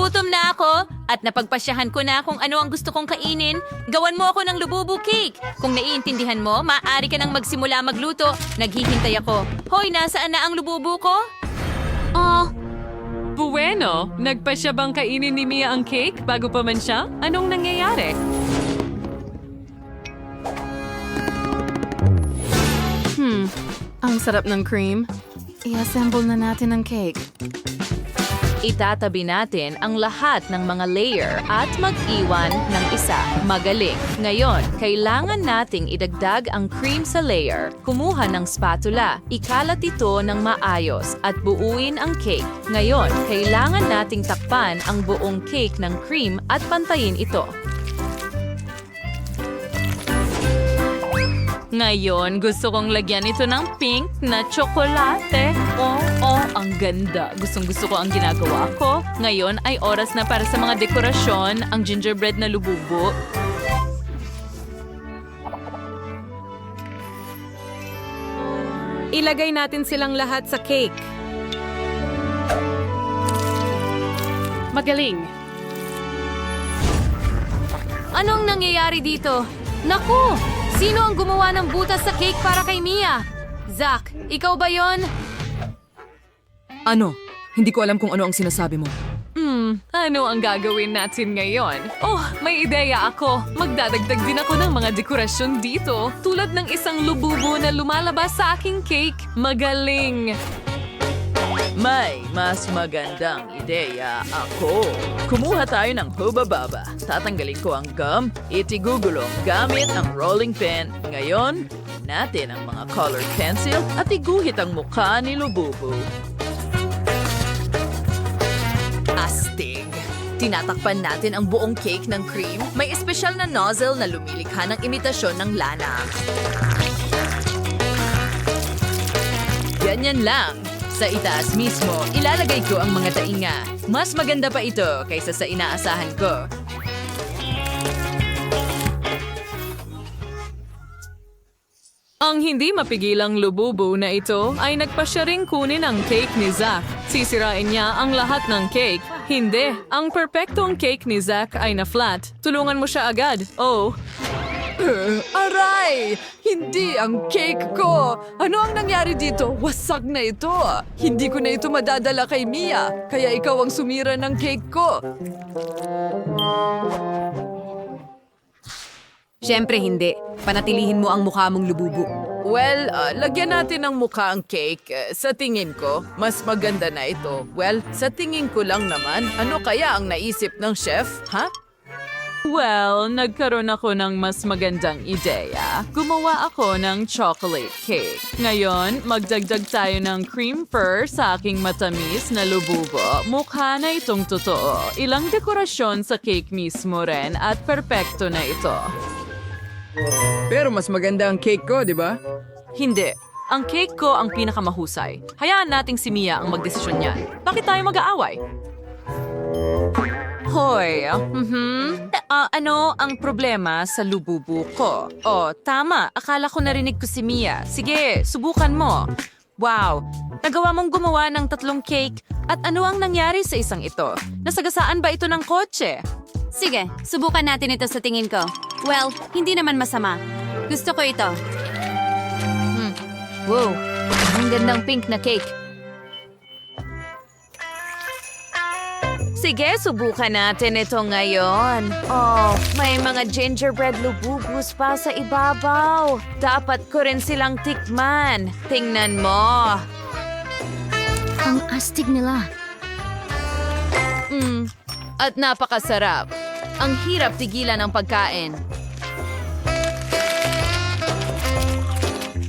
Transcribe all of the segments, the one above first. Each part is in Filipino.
Nagugutom na ako at napagpasyahan ko na kung ano ang gusto kong kainin. Gawan mo ako ng lububu cake. Kung naiintindihan mo, maaari ka nang magsimula magluto. Naghihintay ako. Hoy, nasaan na ang lububu ko? Bueno, nagpasya bang kainin ni Mia ang cake bago pa man siya? Anong nangyayari? Ang sarap ng cream. I-assemble na natin ang cake. Itatabi natin ang lahat ng mga layer at mag-iwan ng isa. Magaling. Ngayon, kailangan nating idagdag ang cream sa layer. Kumuha ng spatula, ikalat ito ng maayos at buuin ang cake. Ngayon, kailangan nating takpan ang buong cake ng cream at pantayin ito. Ngayon, gusto kong lagyan ito ng pink na tsokolate. Ang ganda. Gustong-gusto ko ang ginagawa ko. Ngayon ay oras na para sa mga dekorasyon, ang gingerbread na lububu. Ilagay natin silang lahat sa cake. Magaling. Anong nangyayari dito? Naku! Sino ang gumawa ng butas sa cake para kay Mia? Zach, ikaw ba yon? Ano? Hindi ko alam kung ano ang sinasabi mo. Ano ang gagawin natin ngayon? Oh, may ideya ako. Magdadagdag din ako ng mga dekorasyon dito. Tulad ng isang lububu na lumalabas sa aking cake. Magaling! May mas magandang ideya ako. Kumuha tayo ng hubababa. Tatanggalin ko ang gum, itigugulong gamit ang rolling pin. Ngayon, natin ang mga colored pencil at iguhit ang mukha ni Lububu. Astig! Tinatakpan natin ang buong cake ng cream. May espesyal na nozzle na lumilikha ng imitasyon ng lana. Ganyan lang. Sa itaas mismo, ilalagay ko ang mga tainga. Mas maganda pa ito kaysa sa inaasahan ko. Ang hindi mapigilang lububu na ito ay nagpasya ring kunin ang cake ni Zach. Sisirain niya ang lahat ng cake. Hindi, ang perpektong cake ni Zach ay na-flat. Tulungan mo siya agad. Oh, Aray! Hindi ang cake ko! Ano ang nangyari dito? Wasak na ito! Hindi ko na ito madadala kay Mia, kaya ikaw ang sumira ng cake ko. Siyempre hindi. Panatilihin mo ang mukha mong lububu. Well, lagyan natin ng mukha ang cake. Sa tingin ko, mas maganda na ito. Well, sa tingin ko lang naman, ano kaya ang naisip ng chef, ha? well, nagkaroon ako ng mas magandang ideya. Gumawa ako ng chocolate cake. Ngayon, magdagdag tayo ng cream fur sa aking matamis na lububo. Mukha na itong totoo. Ilang dekorasyon sa cake mismo rin at perpekto na ito. Pero mas maganda ang cake ko, di ba? Hindi. Ang cake ko ang pinakamahusay. Hayaan nating si Mia ang magdesisyon niyan. Bakit tayo mag-aaway? Hoy, ano ang problema sa lububu ko? Oh, tama. Akala ko narinig ko si Mia. Sige, subukan mo. Wow, nagawa mong gumawa ng 3 cake. At ano ang nangyari sa isang ito? Nasagasaan ba ito ng kotse? Sige, subukan natin ito sa tingin ko. Well, hindi naman masama. Gusto ko ito. Wow, ang gandang pink na cake. Sige, subukan natin ito ngayon. Oh, may mga gingerbread lububus pa sa ibabaw. Dapat ko rin silang tikman. Tingnan mo. Ang astig nila. At napakasarap. Ang hirap tigilan ng pagkain.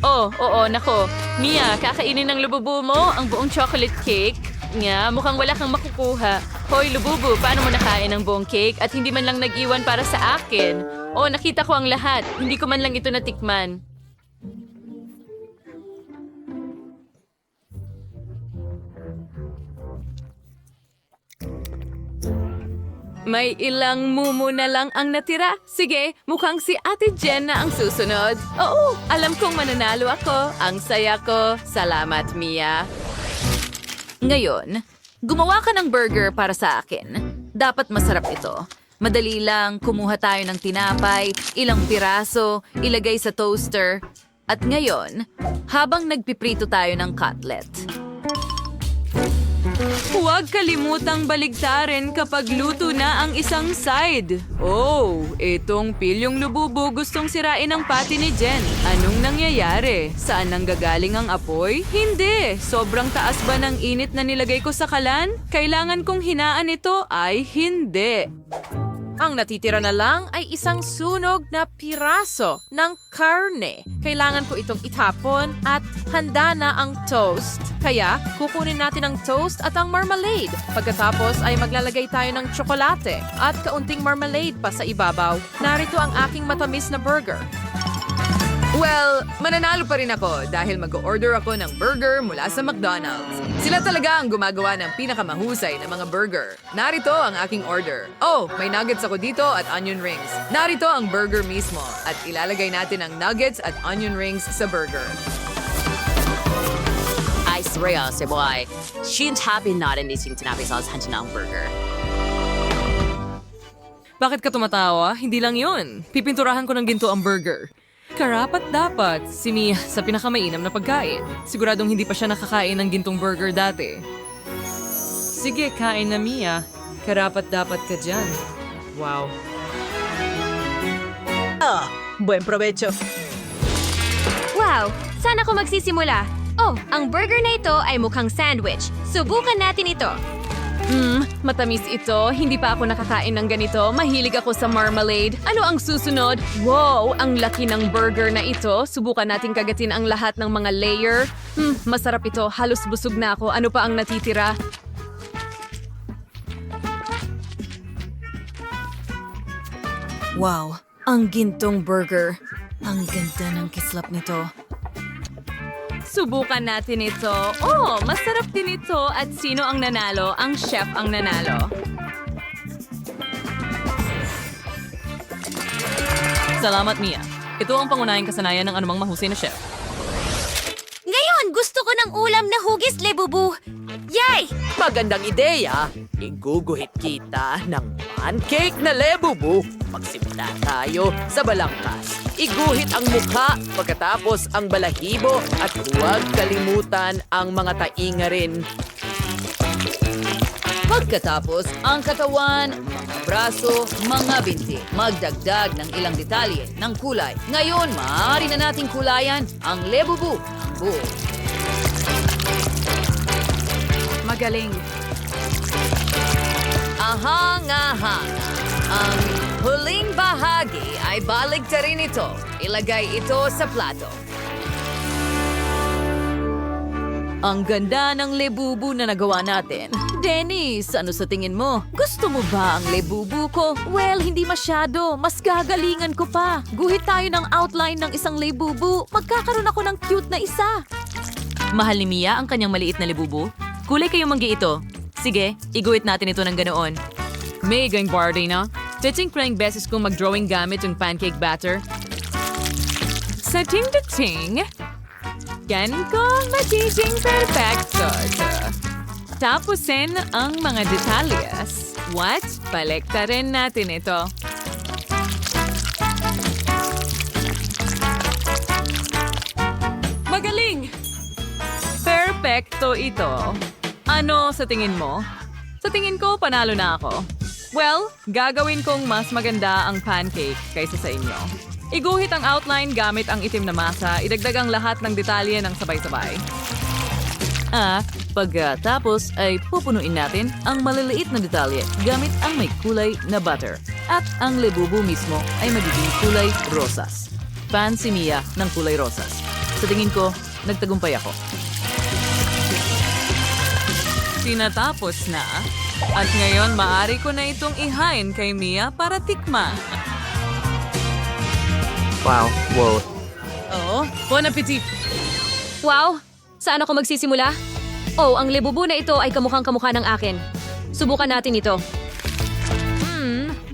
Oh, oo, nako. Mia, kakainin ng lububu mo ang buong chocolate cake. Nga, mukhang wala kang makukuha. Hoy, lububu, paano mo nakain ang buong cake at hindi man lang nag-iwan para sa akin? Oh, nakita ko ang lahat. Hindi ko man lang ito natikman. May ilang mumu na lang ang natira. Sige, mukhang si Ate Jen na ang susunod. Oo, alam kong mananalo ako. Ang saya ko. Salamat, Mia. Ngayon, gumawa ka ng burger para sa akin. Dapat masarap ito. Madali lang, kumuha tayo ng tinapay, ilang piraso, ilagay sa toaster. At ngayon, habang nagpiprito tayo ng cutlet. Huwag kalimutang baligtarin kapag luto na ang isang side. Oh, itong pilyong lububo gustong sirain ang pati ni Jen. Anong nangyayari? Saan nanggagaling ang apoy? Hindi! Sobrang taas ba ng init na nilagay ko sa kalan? Kailangan kong hinaan ito ay hindi. Ang natitira na lang ay isang sunog na piraso ng karne. Kailangan ko itong itapon at handa na ang toast. Kaya, kukunin natin ang toast at ang marmalade. Pagkatapos ay maglalagay tayo ng tsokolate at kaunting marmalade pa sa ibabaw. Narito ang aking matamis na burger. Well, mananalo pa rin ako dahil mag-order ako ng burger mula sa McDonald's. Sila talaga ang gumagawa ng pinakamahusay na mga burger. Narito ang aking order. Oh, may nuggets ako dito at onion rings. Narito ang burger mismo at ilalagay natin ang nuggets at onion rings sa burger. Ay, seryoso, boy. Shintabi natin ising tinapay sa hantin ng burger. Bakit ka tumatawa? Hindi lang yun. Pipinturahan ko ng ginto ang burger. Karapat dapat si Mia sa pinakamainam na pagkain. Siguradong hindi pa siya nakakain ng gintong burger dati. Sige, kain na Mia. Karapat dapat ka dyan. Wow. Buen provecho. Wow! Saan ako magsisimula? Oh, ang burger na ito ay mukhang sandwich. Subukan natin ito. Matamis ito. Hindi pa ako nakakain ng ganito. Mahilig ako sa marmalade. Ano ang susunod? Wow, ang laki ng burger na ito. Subukan natin kagatin ang lahat ng mga layer. Masarap ito. Halos busog na ako. Ano pa ang natitira? Wow, ang gintong burger. Ang ganda ng kislap nito. Subukan natin ito. Oh, masarap din ito. At sino ang nanalo? Ang chef ang nanalo. Salamat, Mia. Ito ang pangunahing kasanayan ng anumang mahusay na chef. Ngayon, gusto ko ng ulam na hugis, Lebubu. Yay! Magandang ideya. Iguguhit kita ng pancake na lebubu. Magsimula tayo sa balangkas. Iguhit ang mukha, pagkatapos ang balahibo at huwag kalimutan ang mga tainga rin. Pagkatapos, ang katawan, mga braso, mga binti. Magdagdag ng ilang detalye ng kulay. Ngayon, maaari na nating kulayan ang lebubu ng buo. Magaling. Ahang-ahang. Ang huling bahagi ay baligtarin ito. Ilagay ito sa plato. Ang ganda ng lebubu na nagawa natin. Dennis, ano sa tingin mo? Gusto mo ba ang lebubu ko? Well, hindi masyado. Mas gagalingan ko pa. Guhit tayo ng outline ng isang lebubu. Magkakaroon ako ng cute na isa. Mahal ni Mia ang kanyang maliit na lebubu. Kulay kayong manggi ito. Sige, iguhit natin ito ng ganoon. May gang party na. Teaching ko ng beses kong mag-drawing gamit yung pancake batter. Sa ting-ting, yan ko magiging perfecto. Tapusin ang mga detalyes. What? Balektarin natin ito. Magaling! Perfecto ito. Ano sa tingin mo? Sa tingin ko, panalo na ako. Well, gagawin kong mas maganda ang pancake kaysa sa inyo. Iguhit ang outline gamit ang itim na masa, idagdag ang lahat ng detalye ng sabay-sabay. Pagkatapos ay pupunuin natin ang maliliit na detalye gamit ang may kulay na butter. At ang lebubu mismo ay magiging kulay rosas. Fan si Mia ng kulay rosas. Sa tingin ko, nagtagumpay ako. Tinatapos na. At ngayon, maaari ko na itong ihain kay Mia para tikman. Wow, wow. Oh, bon appetit! Wow! Saan ako magsisimula? Oh, ang lebubu na ito ay kamukhang-kamukha ng akin. Subukan natin ito.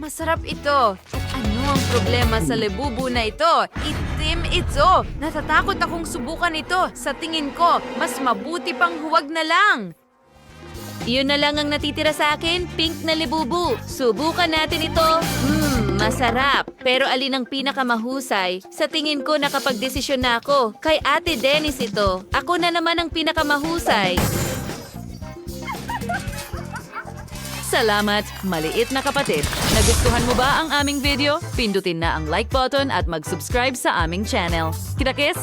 Masarap ito. At ano ang problema sa lebubu na ito? Itim ito. Natatakot akong subukan ito. Sa tingin ko, mas mabuti pang huwag na lang. Yun na lang ang natitira sa akin, pink na libubu. Subukan natin ito. Masarap. Pero alin ang pinakamahusay? Sa tingin ko nakapagdesisyon na ako. Kay Ate Dennis ito. Ako na naman ang pinakamahusay. Salamat, maliit na kapatid. Nagustuhan mo ba ang aming video? Pindutin na ang like button at mag-subscribe sa aming channel. Kita-kiss!